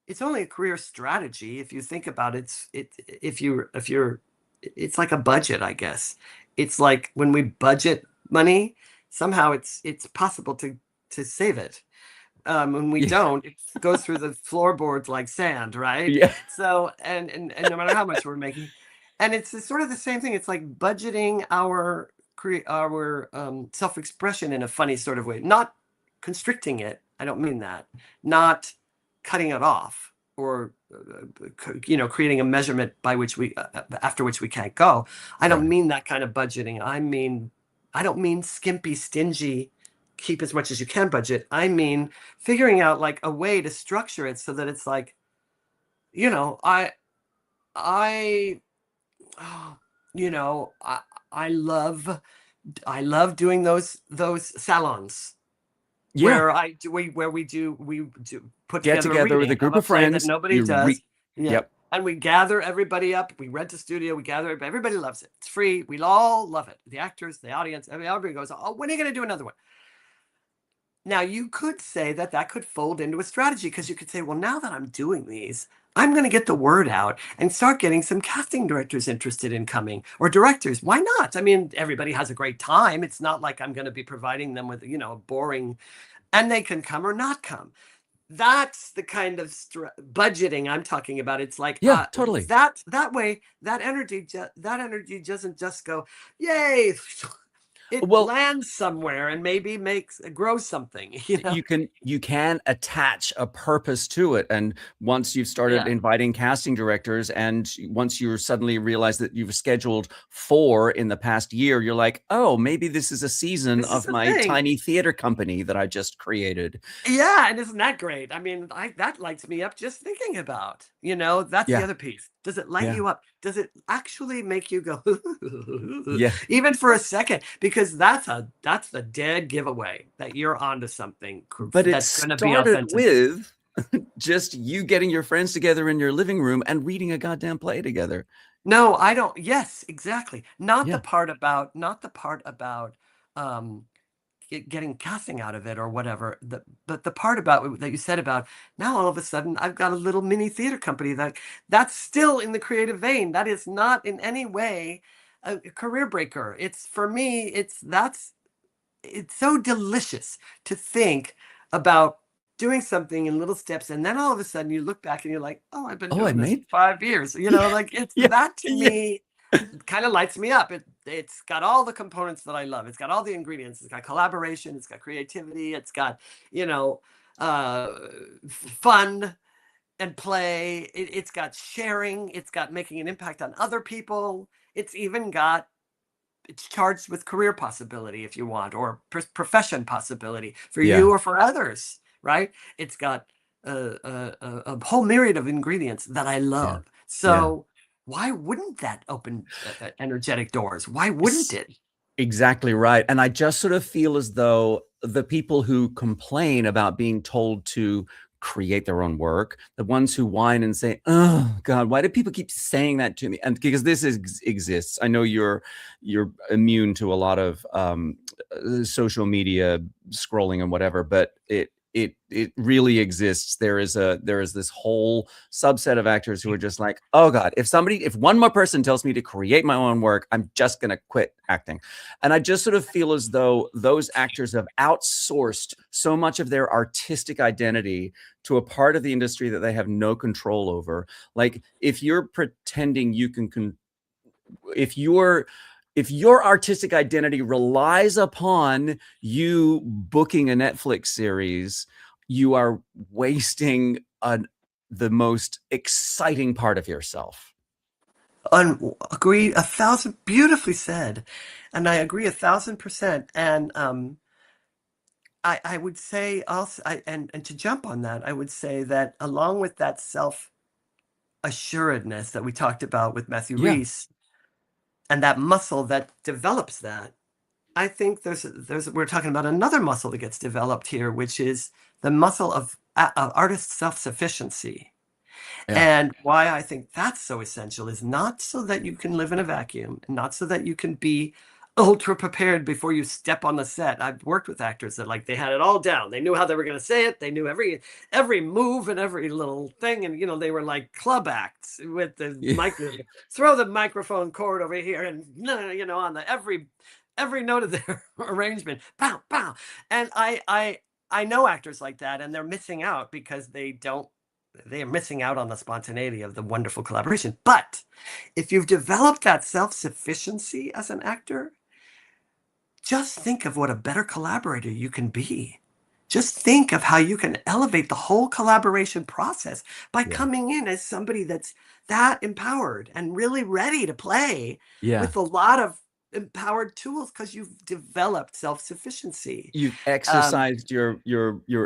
[SPEAKER 2] it's only a career strategy if you think about it. If you're it's like a budget, I guess. It's like when we budget money, somehow it's possible to save it. When we
[SPEAKER 1] Yeah.
[SPEAKER 2] don't, it goes through the floorboards like sand, right?
[SPEAKER 1] Yeah.
[SPEAKER 2] So and no matter how much we're making, and it's sort of the same thing. It's like budgeting our self-expression in a funny sort of way, not constricting it. I don't mean that. Not cutting it off or creating a measurement by which we after which we can't go. I don't
[SPEAKER 1] Right.
[SPEAKER 2] mean that kind of budgeting. I don't mean skimpy, stingy, keep as much as you can budget. I mean figuring out like a way to structure it so that it's like, I oh, I love doing those salons
[SPEAKER 1] Yeah.
[SPEAKER 2] where we do put
[SPEAKER 1] Get
[SPEAKER 2] together a
[SPEAKER 1] together with a
[SPEAKER 2] reading
[SPEAKER 1] group
[SPEAKER 2] of a
[SPEAKER 1] of
[SPEAKER 2] play that
[SPEAKER 1] friends.
[SPEAKER 2] nobody does. Yeah.
[SPEAKER 1] Yep.
[SPEAKER 2] And we gather everybody up. We rent a studio. We gather everybody loves it. It's free. We all love it. The actors, the audience, everybody goes, oh, when are you going to do another one? Now, you could say that could fold into a strategy, because you could say, well, now that I'm doing these, I'm going to get the word out and start getting some casting directors interested in coming, or directors. Why not? I mean, everybody has a great time. It's not like I'm going to be providing them with, a boring, and they can come or not come. That's the kind of budgeting I'm talking about. It's like,
[SPEAKER 1] Yeah, totally.
[SPEAKER 2] that way, that energy doesn't just go, yay. It lands somewhere and maybe grows something.
[SPEAKER 1] You can attach a purpose to it, and once you've started inviting casting directors, and once you suddenly realize that you've scheduled 4 in the past year, you're like, oh, maybe this is a season of my tiny theater company that I just created.
[SPEAKER 2] Yeah, and isn't that great? I mean, that lights me up just thinking about. That's the other piece. Does it light you up? Does it actually make you go even for a second? Because that's the dead giveaway that you're onto something.
[SPEAKER 1] But that's going to be authentic. With just you getting your friends together in your living room and reading a goddamn play together.
[SPEAKER 2] No, I don't. Yes, exactly. Not the part about getting casting out of it or whatever. But the part about that you said about, now all of a sudden I've got a little mini theater company that's still in the creative vein. That is not in any way a career breaker. It's, for me, it's so delicious to think about doing something in little steps, and then all of a sudden you look back and you're like, oh, I've been doing this for 5 years. Like it's that to me kind of lights me up. It's got all the components that I love. It's got all the ingredients. It's got collaboration. It's got creativity. It's got, fun and play. It's got sharing. It's got making an impact on other people. It's charged with career possibility, if you want, or profession possibility for you or for others, right? It's got a whole myriad of ingredients that I love. So why wouldn't that open energetic doors? Why wouldn't it?
[SPEAKER 1] Exactly right. And I just sort of feel as though the people who complain about being told to create their own work, the ones who whine and say, oh God, why do people keep saying that to me? And because this exists, I know you're immune to a lot of social media scrolling and whatever, but it really exists. There is this whole subset of actors who are just like, oh God, if one more person tells me to create my own work, I'm just going to quit acting. And I just sort of feel as though those actors have outsourced so much of their artistic identity to a part of the industry that they have no control over. Like, if you're pretending you can if your artistic identity relies upon you booking a Netflix series, you are wasting the most exciting part of yourself.
[SPEAKER 2] Agree 1,000%. Beautifully said. And I agree 1,000%. And I would say also, and to jump on that, I would say that along with that self-assuredness that we talked about with Matthew Rhys, and that muscle that develops that, I think we're talking about another muscle that gets developed here, which is the muscle of artist self-sufficiency.
[SPEAKER 1] Yeah.
[SPEAKER 2] And why I think that's so essential is not so that you can live in a vacuum, not so that you can be ultra prepared before you step on the set. I've worked with actors that like they had it all down. They knew how they were going to say it. They knew every move and every little thing, and they were like club acts with the
[SPEAKER 1] Yeah.
[SPEAKER 2] throw the microphone cord over here, and on the every note of their arrangement, pow pow. And I know actors like that, and they're missing out because they are missing out on the spontaneity of the wonderful collaboration. But if you've developed that self-sufficiency as an actor, just think of what a better collaborator you can be. Just think of how you can elevate the whole collaboration process by
[SPEAKER 1] Yeah.
[SPEAKER 2] coming in as somebody that's that empowered and really ready to play
[SPEAKER 1] Yeah.
[SPEAKER 2] with a lot of empowered tools because you've developed self-sufficiency.
[SPEAKER 1] You've exercised your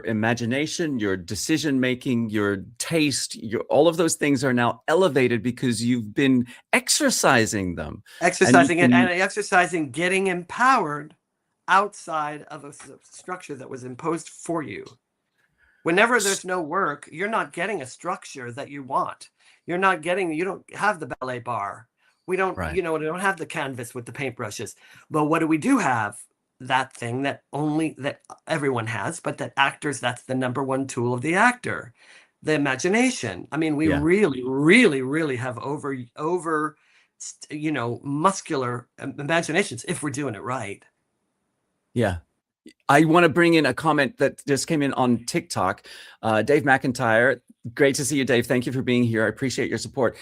[SPEAKER 1] imagination, your decision making, your taste, all of those things are now elevated because you've been exercising them.
[SPEAKER 2] Exercising it and exercising getting empowered outside of a structure that was imposed for you. Whenever there's no work, you're not getting a structure that you want. You don't have the ballet bar. We don't,
[SPEAKER 1] Right.
[SPEAKER 2] we don't have the canvas with the paintbrushes. But what do we do have? That thing that everyone has, but that actors, that's the number one tool of the actor, the imagination. I mean, we
[SPEAKER 1] Yeah.
[SPEAKER 2] really, really, really have over muscular imaginations if we're doing it right.
[SPEAKER 1] Yeah. I want to bring in a comment that just came in on TikTok. Dave McIntyre, great to see you, Dave. Thank you for being here. I appreciate your support.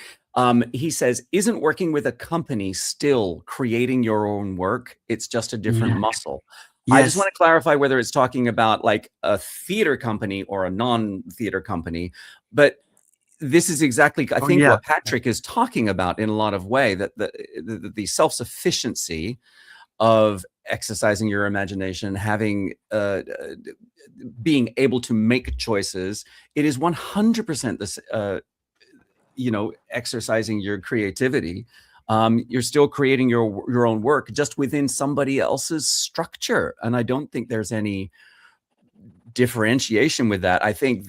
[SPEAKER 1] He says, isn't working with a company still creating your own work? It's just a different muscle. Yes. I just want to clarify whether it's talking about like a theater company or a non-theater company, but this is exactly, I think, what Patrick is talking about in a lot of way, that the self-sufficiency of exercising your imagination, having being able to make choices. It is 100% this, exercising your creativity. You're still creating your own work just within somebody else's structure, and I don't think there's any differentiation with that. I think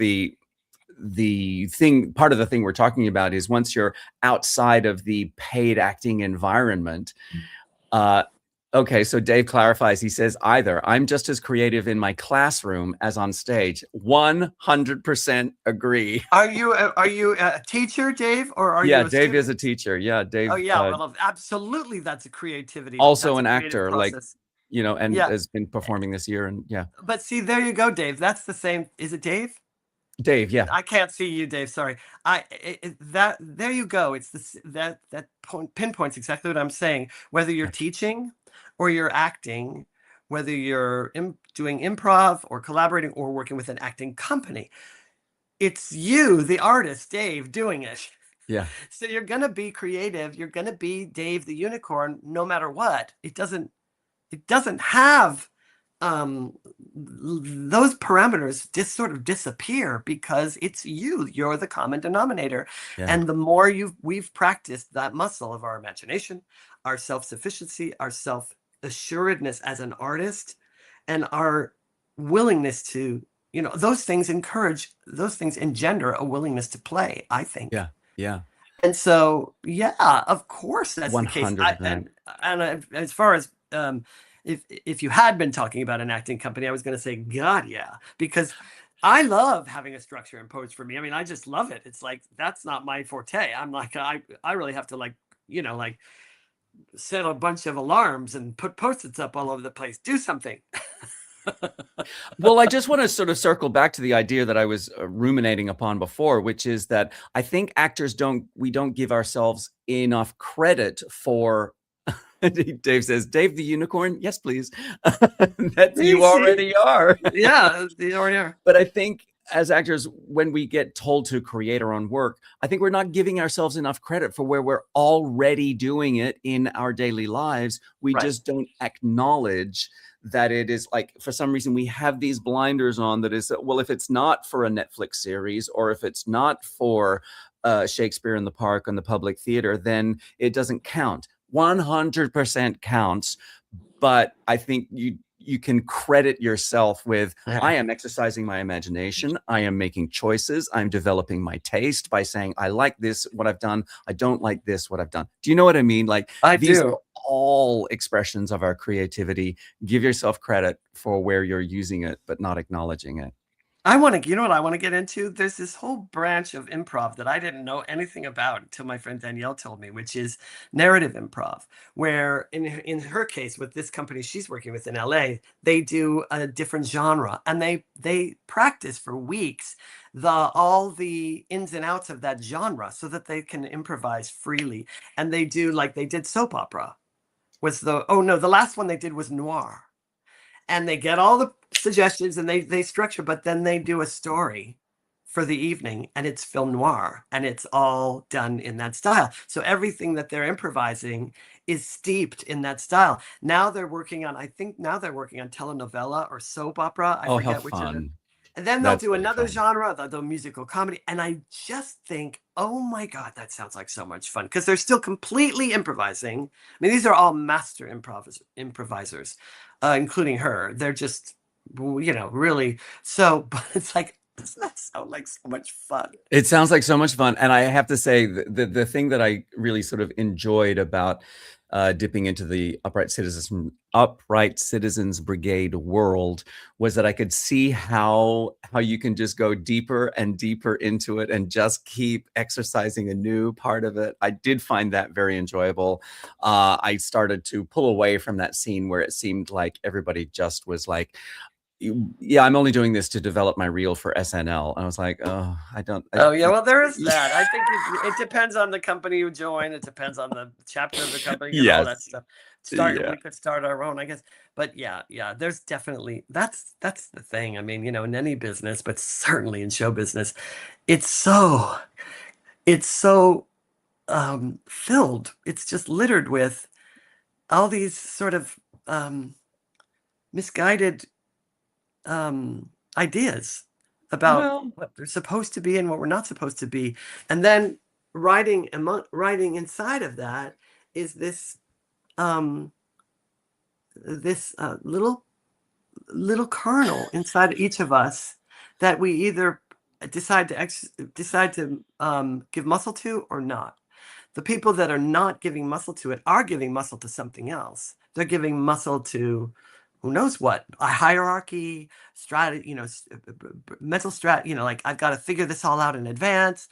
[SPEAKER 1] part of the thing we're talking about is once you're outside of the paid acting environment. Okay, so Dave clarifies. He says, either I'm just as creative in my classroom as on stage. 100% agree.
[SPEAKER 2] Are you a teacher, Dave, or are you?
[SPEAKER 1] Yeah, Dave is a teacher. Yeah, Dave.
[SPEAKER 2] Oh yeah, well, absolutely, that's a creativity.
[SPEAKER 1] Also an actor,
[SPEAKER 2] process.
[SPEAKER 1] and has been performing this year, and yeah.
[SPEAKER 2] But see, there you go, Dave. That's the same. Is it Dave?
[SPEAKER 1] Dave, yeah.
[SPEAKER 2] I can't see you, Dave. Sorry. There you go. It's that pinpoints exactly what I'm saying. Whether you're teaching or you're acting, whether you're doing improv or collaborating or working with an acting company, it's you, the artist, Dave, doing it.
[SPEAKER 1] Yeah.
[SPEAKER 2] So you're going to be creative. You're going to be Dave the unicorn, no matter what. It doesn't have those parameters just sort of disappear because it's you. You're the common denominator. Yeah. And the more we've practiced that muscle of our imagination, our self-sufficiency, our self-assuredness as an artist, and our willingness to, those things engender a willingness to play, I think.
[SPEAKER 1] Yeah. Yeah.
[SPEAKER 2] And so, yeah, of course that's 100%. The case. And as far as if you had been talking about an acting company, I was going to say, God, yeah, because I love having a structure imposed for me. I mean, I just love it. It's like, that's not my forte. I'm like, I really have to set a bunch of alarms and put Post-its up all over the place. Do something.
[SPEAKER 1] Well, I just want to sort of circle back to the idea that I was ruminating upon before, which is that I think actors don't give ourselves enough credit for. Dave says, Dave the unicorn? Yes, please. You already are.
[SPEAKER 2] Yeah, you already are.
[SPEAKER 1] But I think as actors, when we get told to create our own work, I think we're not giving ourselves enough credit for where we're already doing it in our daily lives. We just don't acknowledge that it is like, for some reason, we have these blinders on that is, well, if it's not for a Netflix series or if it's not for Shakespeare in the Park and the public theater, then it doesn't count. 100% counts. But I think you can credit yourself with, I am exercising my imagination. I am making choices. I'm developing my taste by saying, I like this, what I've done. I don't like this, what I've done. Do you know what I mean? Like,
[SPEAKER 2] I
[SPEAKER 1] these
[SPEAKER 2] do.
[SPEAKER 1] are all expressions of our creativity. Give yourself credit for where you're using it, but not acknowledging it.
[SPEAKER 2] You know what I want to get into? There's this whole branch of improv that I didn't know anything about until my friend Danielle told me, which is narrative improv, where in her case with this company she's working with in LA, they do a different genre and they practice for weeks all the ins and outs of that genre so that they can improvise freely. And they do, like they did soap opera. The last one they did was noir. And they get all the suggestions and they structure, but then they do a story for the evening and it's film noir and it's all done in that style. So everything that they're improvising is steeped in that style. Now they're working on, telenovela or soap opera. I forget which of them. And then they'll do another genre, the musical comedy. And I just think, oh my God, that sounds like so much fun because they're still completely improvising. I mean, these are all master improvisers, including her. They're just, really. So, but it's like, doesn't that sound like so much fun?
[SPEAKER 1] It sounds like so much fun. And I have to say, the thing that I really sort of enjoyed about dipping into the Upright Citizens Brigade world was that I could see how you can just go deeper and deeper into it and just keep exercising a new part of it. I did find that very enjoyable. I started to pull away from that scene where it seemed like everybody just was like, yeah, I'm only doing this to develop my reel for SNL. And I was like, oh,
[SPEAKER 2] well, there is that. I think it depends on the company you join. It depends on the chapter of the company, all that stuff. We could start our own, I guess. But yeah, there's definitely, that's the thing. I mean, in any business, but certainly in show business, it's so filled. It's just littered with all these sort of misguided ideas about what they're supposed to be and what we're not supposed to be. And then writing inside of that is this little kernel inside each of us that we either decide to give muscle to or not. The people that are not giving muscle to it are giving muscle to something else. They're giving muscle to who knows what, a hierarchy, strategy, mental like I've got to figure this all out in advance.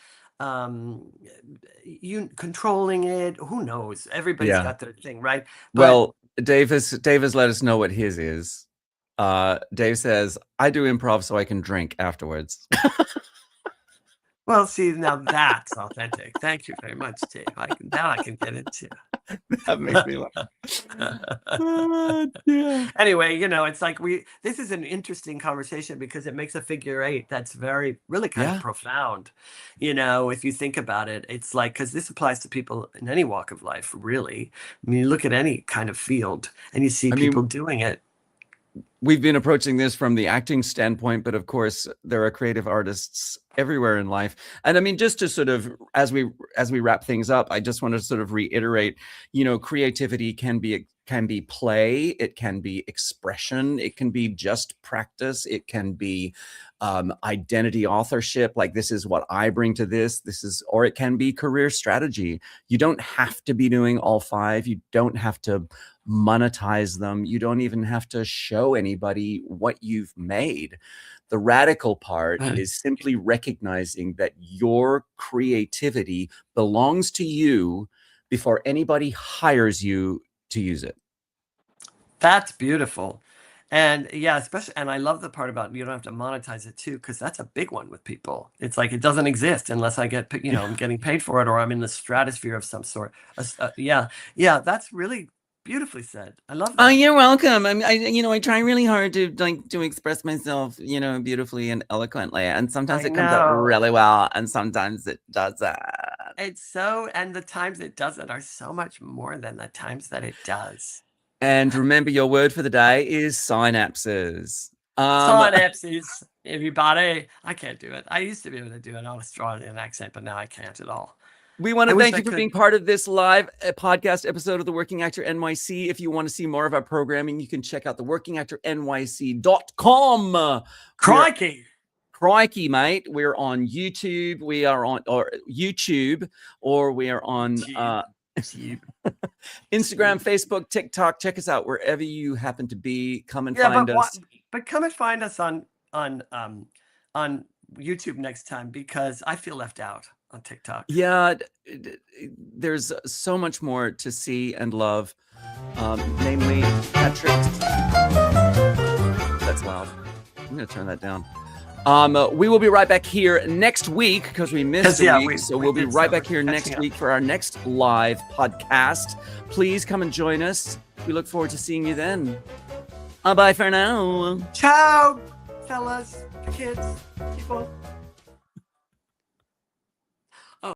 [SPEAKER 2] You controlling it, who knows? Everybody's got their thing, right?
[SPEAKER 1] But, Dave has let us know what his is. Dave says, I do improv so I can drink afterwards.
[SPEAKER 2] Well, see, now that's authentic. Thank you very much, Dave. Now I can get into.
[SPEAKER 1] That makes me laugh.
[SPEAKER 2] Anyway, it's like this is an interesting conversation because it makes a figure eight that's really kind of profound. If you think about it, it's like, because this applies to people in any walk of life, really. I mean, you look at any kind of field and you see people doing it.
[SPEAKER 1] We've been approaching this from the acting standpoint, but of course there are creative artists everywhere in life. And I mean, just to sort of, as we wrap things up, I just want to sort of reiterate, creativity can be play, it can be expression, it can be just practice, it can be identity authorship, like this is what I bring to this, or it can be career strategy. You don't have to be doing all five. You don't have to monetize them. You don't even have to show anybody what you've made. The radical part is simply recognizing that your creativity belongs to you before anybody hires you to use it.
[SPEAKER 2] That's beautiful. And especially, and I love the part about you don't have to monetize it too, because that's a big one with people. It's like, it doesn't exist unless I get, I'm getting paid for it, or I'm in the stratosphere of some sort. That's really beautifully said. I love that.
[SPEAKER 1] Oh, you're welcome. I try really hard to express myself, beautifully and eloquently. And sometimes it comes out really well, and sometimes it doesn't.
[SPEAKER 2] And the times it doesn't are so much more than the times that it does.
[SPEAKER 1] And remember, your word for the day is synapses.
[SPEAKER 2] Synapses, everybody. I can't do it. I used to be able to do an Australian accent, but now I can't at all.
[SPEAKER 1] We want
[SPEAKER 2] I
[SPEAKER 1] to
[SPEAKER 2] wish
[SPEAKER 1] thank
[SPEAKER 2] I
[SPEAKER 1] you for
[SPEAKER 2] could-
[SPEAKER 1] being part of this live podcast episode of the Working Actor NYC. If you want to see more of our programming, you can check out the workingactornyc.com.
[SPEAKER 2] Crikey.
[SPEAKER 1] Mate. We're on YouTube. We are on YouTube, or we are on Instagram, Facebook, TikTok. Check us out wherever you happen to be. Come and find us.
[SPEAKER 2] But come and find us on YouTube next time, because I feel left out on TikTok.
[SPEAKER 1] Yeah, there's so much more to see and love, namely Patrick. That's loud. I'm going to turn that down. We will be right back here next week, because we missed a week. So we'll be right back here next week for our next live podcast. Please come and join us. We look forward to seeing you then. Bye for now.
[SPEAKER 2] Ciao, fellas, kids, people.